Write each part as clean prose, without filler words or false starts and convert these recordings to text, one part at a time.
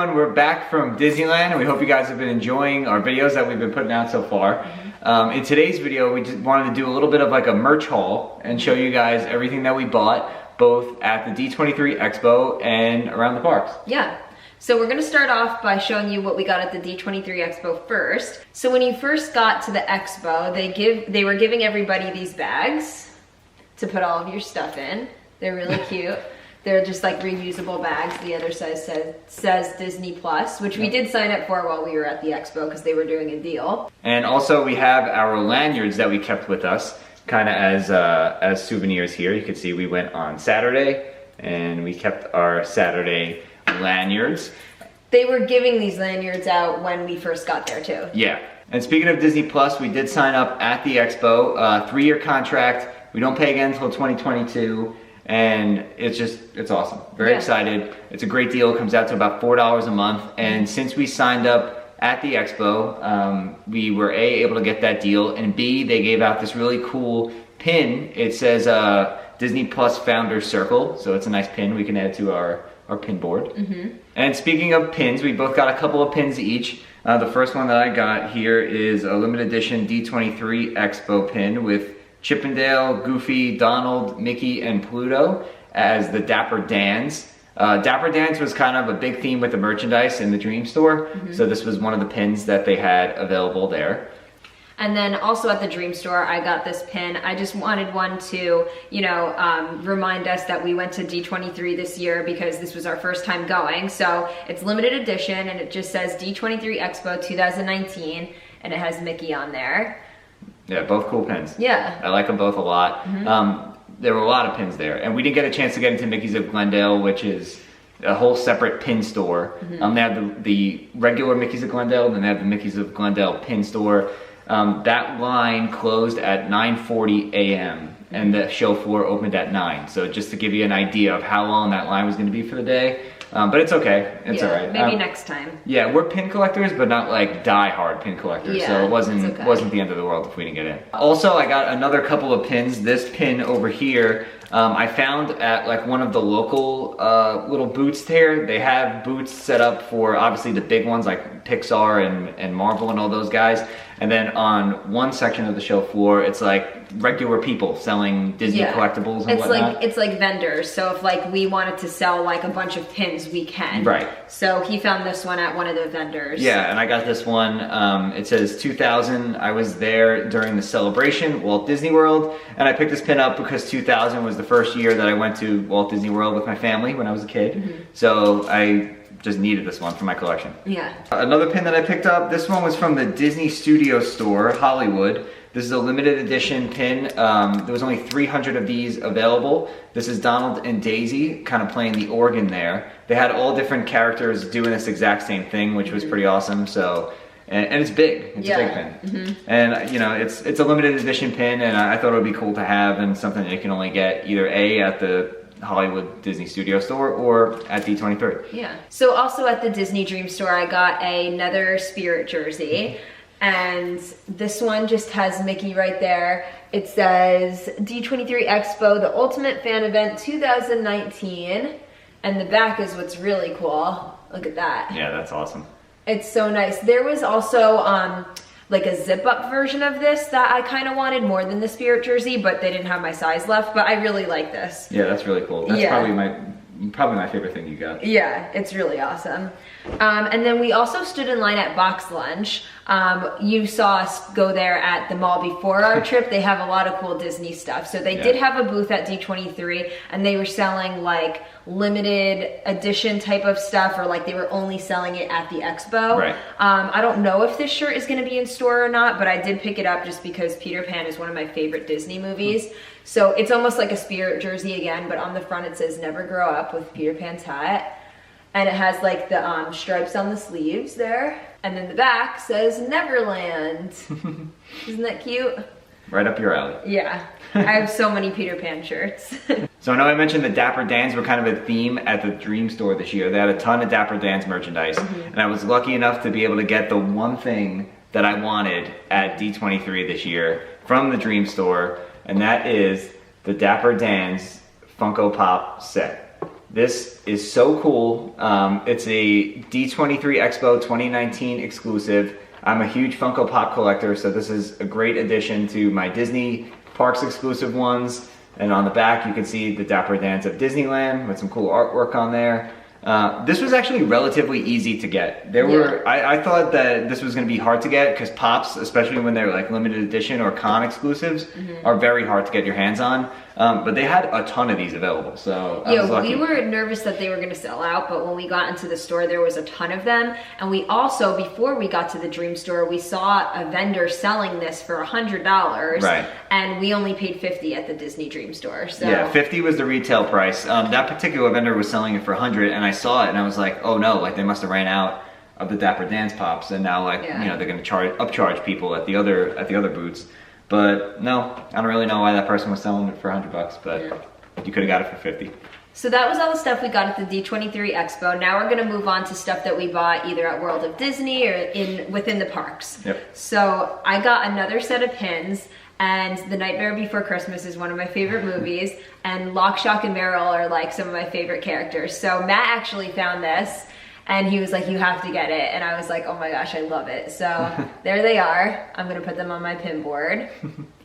everyone, we're back from Disneyland and we hope you guys have been enjoying our videos that we've been putting out so far. In today's video, we just wanted to do a little bit of like a merch haul and show you guys everything that we bought, both at the D23 Expo and around the parks. Yeah. So we're gonna start off by showing you what we got at the D23 Expo first. So when you first got to the Expo, they were giving everybody these bags to put all of your stuff in. They're really cute. They're just like reusable bags. The other side says Disney Plus, which we did sign up for while we were at the Expo because they were doing a deal. And also we have our lanyards that we kept with us, kind of as souvenirs here. You can see we went on Saturday and we kept our Saturday lanyards. They were giving these lanyards out when we first got there too. Yeah. And speaking of Disney Plus, we did sign up at the Expo, 3-year contract. We don't pay again until 2022. And it's awesome. Very excited. It's a great deal. It comes out to about $4 a month. And since we signed up at the Expo, we were able to get that deal, and B, they gave out this really cool pin. It says Disney Plus Founder Circle, so it's a nice pin we can add to our pin board. And speaking of pins, we both got a couple of pins each. The first one that I got here is a limited edition D23 Expo pin with Chippendale, Goofy, Donald, Mickey, and Pluto as the Dapper Dans. Dapper Dans was kind of a big theme with the merchandise in the Dream Store, so this was one of the pins that they had available there. And then also at the Dream Store, I got this pin. I just wanted one to, you know, remind us that we went to D23 this year because this was our first time going. So it's limited edition and it just says D23 Expo 2019 and it has Mickey on there. Yeah, both cool pins. Yeah. I like them both a lot. There were a lot of pins there. And we didn't get a chance to get into Mickey's of Glendale, which is a whole separate pin store. They have the regular Mickey's of Glendale, then they have the Mickey's of Glendale pin store. That line closed at 9:40 a.m. and the show floor opened at 9. So just to give you an idea of how long that line was going to be for the day. But it's okay. It's all right. Maybe next time. Yeah, we're pin collectors, but not like die-hard pin collectors. Yeah, so it wasn't the end of the world if we didn't get in. Also, I got another couple of pins. This pin over here, I found at like one of the local little booths there. They have booths set up for obviously the big ones like Pixar and Marvel and all those guys. And then on one section of the show floor, it's like regular people selling Disney collectibles and whatnot. It's like vendors. So if like we wanted to sell like a bunch of pins, we can. Right. So he found this one at one of the vendors. Yeah, and I got this one. It says 2000. I was there during the celebration, Walt Disney World, and I picked this pin up because 2000 was the first year that I went to Walt Disney World with my family when I was a kid. So I just needed this one for my collection. Yeah. Another pin that I picked up, this one was from the Disney Studio Store, Hollywood. This is a limited edition pin. There was only 300 of these available. This is Donald and Daisy kind of playing the organ there. They had all different characters doing this exact same thing, which was pretty awesome. So, and it's big. It's a big pin. And you know, it's a limited edition pin, and I thought it would be cool to have, and something that you can only get either at the Hollywood Disney Studio Store or at D23. Yeah. So also at the Disney Dream Store, I got another Spirit jersey. And this one just has Mickey right there. It says D23 Expo, the Ultimate Fan Event 2019. And the back is what's really cool. Look at that. Yeah, that's awesome. It's so nice. There was also like a zip up version of this that I kind of wanted more than the Spirit jersey, but they didn't have my size left, but I really like this. Yeah, that's really cool. That's probably my favorite thing you got. Yeah, it's really awesome. And then we also stood in line at Box Lunch. You saw us go there at the mall before our trip. They have a lot of cool Disney stuff. So they did have a booth at D23 and they were selling like limited edition type of stuff, or like they were only selling it at the Expo. Right. I don't know if this shirt is gonna be in store or not, but I did pick it up just because Peter Pan is one of my favorite Disney movies. So it's almost like a Spirit jersey again, but on the front it says Never Grow Up with Peter Pan's hat. And it has like the stripes on the sleeves there. And then the back says Neverland. Isn't that cute? Right up your alley. Yeah, I have so many Peter Pan shirts. So I know I mentioned the Dapper Dans were kind of a theme at the Dream Store this year. They had a ton of Dapper Dans merchandise. And I was lucky enough to be able to get the one thing that I wanted at D23 this year from the Dream Store. And that is the Dapper Dans Funko Pop set. This is so cool. It's a D23 Expo 2019 exclusive. I'm a huge Funko Pop collector, so this is a great addition to my Disney Parks exclusive ones. And on the back, you can see the Dapper Dans of Disneyland with some cool artwork on there. This was actually relatively easy to get. I thought that this was going to be hard to get because Pops, especially when they're like limited edition or con exclusives, are very hard to get your hands on. But they had a ton of these available, so I was lucky. We were nervous that they were going to sell out, but when we got into the store, there was a ton of them. And we also, before we got to the Dream Store, we saw a vendor selling this for $100, right? And we only paid $50 at the Disney Dream Store. So yeah, $50 was the retail price. That particular vendor was selling it for $100, and I saw it, and I was like, oh no, like they must have ran out of the Dapper Dance Pops, and now like you know they're going to upcharge people at the other booths. But no, I don't really know why that person was selling it for $100, but you could have got it for 50. So that was all the stuff we got at the D23 Expo. Now we're gonna move on to stuff that we bought either at World of Disney or within the parks. Yep. So I got another set of pins, and The Nightmare Before Christmas is one of my favorite movies, and Lock, Shock, and Barrel are like some of my favorite characters. So Matt actually found this, and he was like, you have to get it. And I was like, oh my gosh, I love it. So there they are. I'm gonna put them on my pin board.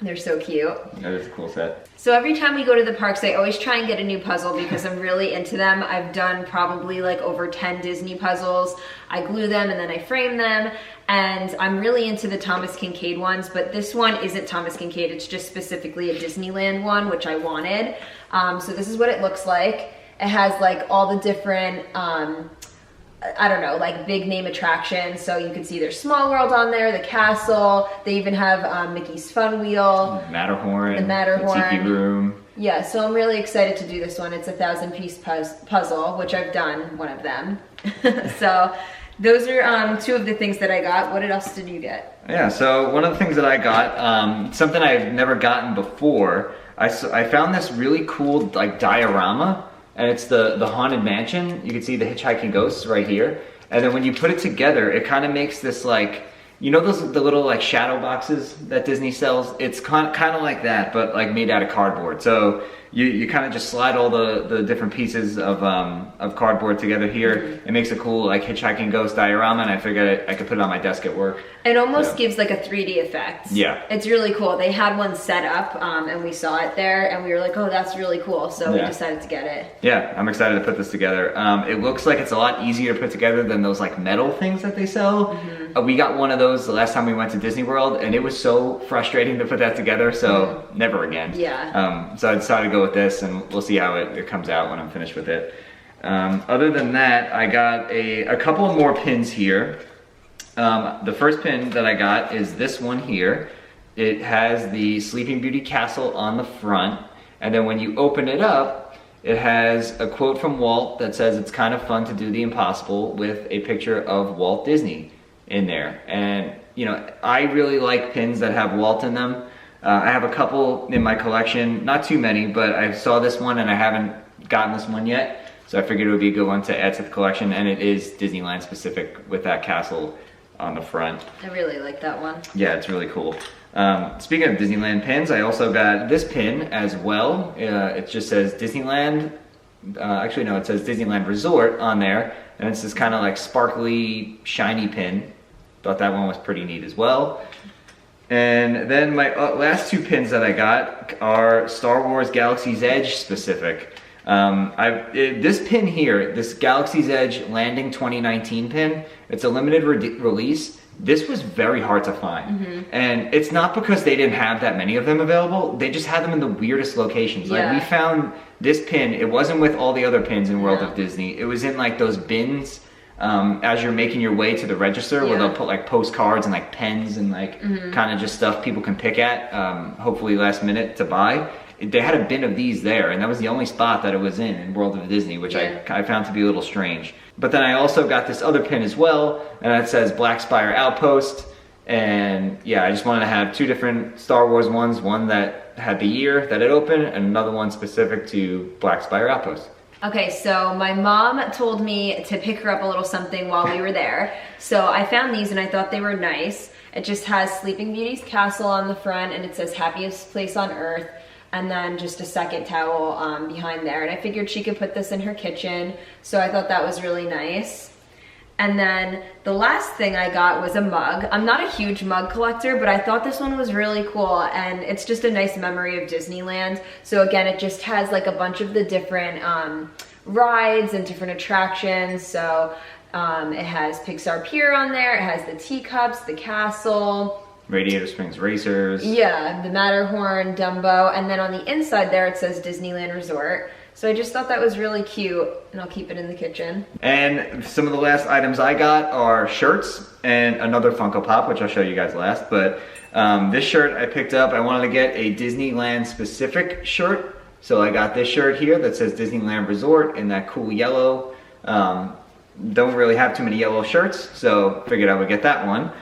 They're so cute. That is a cool set. So every time we go to the parks, I always try and get a new puzzle because I'm really into them. I've done probably like over 10 Disney puzzles. I glue them and then I frame them. And I'm really into the Thomas Kincaid ones, but this one isn't Thomas Kincaid. It's just specifically a Disneyland one, which I wanted. So this is what it looks like. It has like all the different, I don't know, like big name attractions. So you can see there's Small World on there, the castle. They even have Mickey's Fun Wheel. Matterhorn. The Matterhorn. The Tiki Room. Yeah, so I'm really excited to do this one. It's a 1,000-piece puzzle, which I've done one of them. So those are two of the things that I got. What else did you get? Yeah, so one of the things that I got, something I've never gotten before, I found this really cool like diorama. And it's the Haunted Mansion. You can see the hitchhiking ghosts right here. And then when you put it together, it kind of makes this like, you know the little like shadow boxes that Disney sells? It's kind of like that, but like made out of cardboard. So you kind of just slide all the different pieces of cardboard together here. It makes a cool like hitchhiking ghost diorama, and I figured I could put it on my desk at work. It almost gives like a 3D effect. Yeah. It's really cool. They had one set up and we saw it there and we were like, oh, that's really cool. So we decided to get it. Yeah, I'm excited to put this together. It looks like it's a lot easier to put together than those like metal things that they sell. We got one of those the last time we went to Disney World, and it was so frustrating to put that together, so never again. Yeah. So I decided to go with this, and we'll see how it comes out when I'm finished with it. Other than that, I got a couple more pins here. The first pin that I got is this one here. It has the Sleeping Beauty castle on the front, and then when you open it up, it has a quote from Walt that says it's kind of fun to do the impossible, with a picture of Walt Disney in there. And you know, I really like pins that have Walt in them. I have a couple in my collection, not too many, but I saw this one and I haven't gotten this one yet, so I figured it would be a good one to add to the collection, and it is Disneyland specific with that castle on the front. I really like that one. Yeah, it's really cool. Speaking of Disneyland pins, I also got this pin as well. It just says Disneyland, actually no, it says Disneyland Resort on there, and it's this kind of like sparkly, shiny pin. Thought that one was pretty neat as well. And then my last two pins that I got are Star Wars Galaxy's Edge specific. This pin here, this Galaxy's Edge Landing 2019 pin, it's a limited release. This was very hard to find. And it's not because they didn't have that many of them available, they just had them in the weirdest locations. Like we found this pin, it wasn't with all the other pins in World of Disney, it was in like those bins as you're making your way to the register, where they'll put like postcards and like pens and like kind of just stuff people can pick at, hopefully last minute to buy. They had a bin of these there, and that was the only spot that it was in World of Disney, which I found to be a little strange. But then I also got this other pin as well, and it says Black Spire Outpost. And yeah, I just wanted to have two different Star Wars ones, one that had the year that it opened, and another one specific to Black Spire Outpost. Okay, so my mom told me to pick her up a little something while we were there. So I found these and I thought they were nice. It just has Sleeping Beauty's castle on the front, and it says happiest place on earth. and then just a second towel behind there. And I figured she could put this in her kitchen, so I thought that was really nice. And then the last thing I got was a mug. I'm not a huge mug collector, but I thought this one was really cool, and it's just a nice memory of Disneyland. So again, it just has like a bunch of the different rides and different attractions. So it has Pixar Pier on there, it has the teacups, the castle, Radiator Springs Racers. yeah, the Matterhorn, Dumbo, and then on the inside there it says Disneyland Resort. So I just thought that was really cute, and I'll keep it in the kitchen. And some of the last items I got are shirts and another Funko Pop, which I'll show you guys last. But this shirt I picked up, I wanted to get a Disneyland specific shirt. So I got this shirt here that says Disneyland Resort in that cool yellow. Don't really have too many yellow shirts, so figured I would get that one.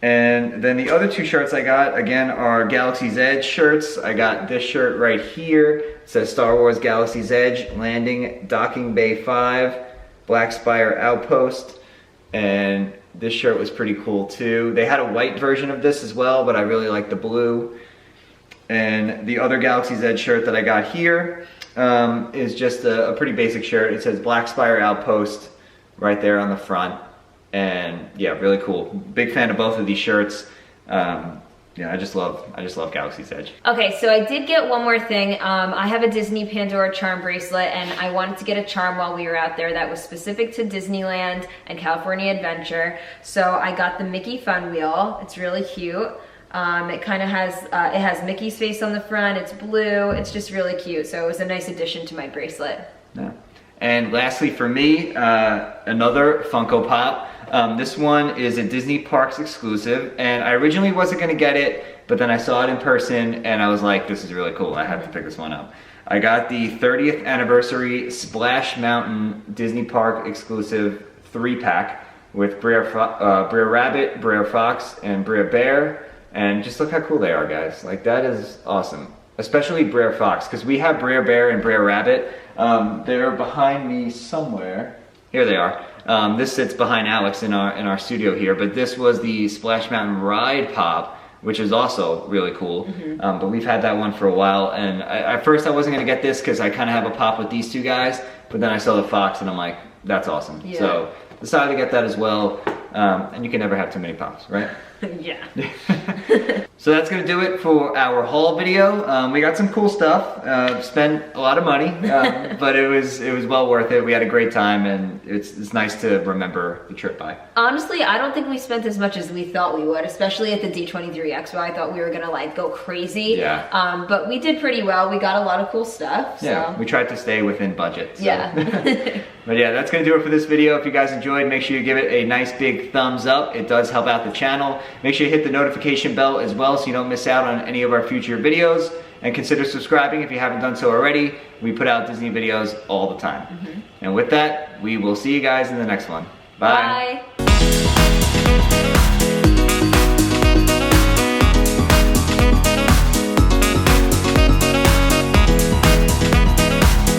And then the other two shirts I got, again, are Galaxy's Edge shirts. I got this shirt right here. It says Star Wars Galaxy's Edge, Landing, Docking Bay 5, Black Spire Outpost. And this shirt was pretty cool too. They had a white version of this as well, but I really like the blue. And the other Galaxy's Edge shirt that I got here is just a pretty basic shirt. It says Black Spire Outpost right there on the front. And yeah, really cool. Big fan of both of these shirts. Yeah, I just love Galaxy's Edge. Okay, so I did get one more thing. I have a Disney Pandora charm bracelet, and I wanted to get a charm while we were out there that was specific to Disneyland and California Adventure. So I got the Mickey Fun Wheel. It's really cute. It kind of has, it has Mickey's face on the front. It's blue. It's just really cute. So it was a nice addition to my bracelet. Yeah. And lastly for me, another Funko Pop. This one is a Disney Parks exclusive, and I originally wasn't gonna get it, but then I saw it in person and I was like, this is really cool, I have to pick this one up. I got the 30th anniversary Splash Mountain Disney Park exclusive 3-pack with Brer Rabbit, Brer Fox, and Brer Bear, and just look how cool they are, guys. Like, that is awesome. Especially Brer Fox, because we have Brer Bear and Brer Rabbit. They're behind me somewhere. Here they are. This sits behind Alex in our studio here, but this was the Splash Mountain Ride Pop, which is also really cool. But we've had that one for a while, and at first I wasn't gonna get this because I kind of have a pop with these two guys, but then I saw the Fox and I'm like, that's awesome. Yeah. So decided to get that as well, and you can never have too many pops, right? Yeah. So that's gonna do it for our haul video. We got some cool stuff. Spent a lot of money, but it was well worth it. We had a great time, and it's nice to remember the trip by. Honestly, I don't think we spent as much as we thought we would, especially at the D23 Expo. I thought we were gonna like go crazy. Yeah. But we did pretty well. We got a lot of cool stuff. So. Yeah. We tried to stay within budget. So. Yeah. But yeah, that's gonna do it for this video. If you guys enjoyed, make sure you give it a nice big thumbs up. It does help out the channel. Make sure you hit the notification bell as well so you don't miss out on any of our future videos. And consider subscribing if you haven't done so already. We put out Disney videos all the time. And with that, we will see you guys in the next one. Bye. Bye.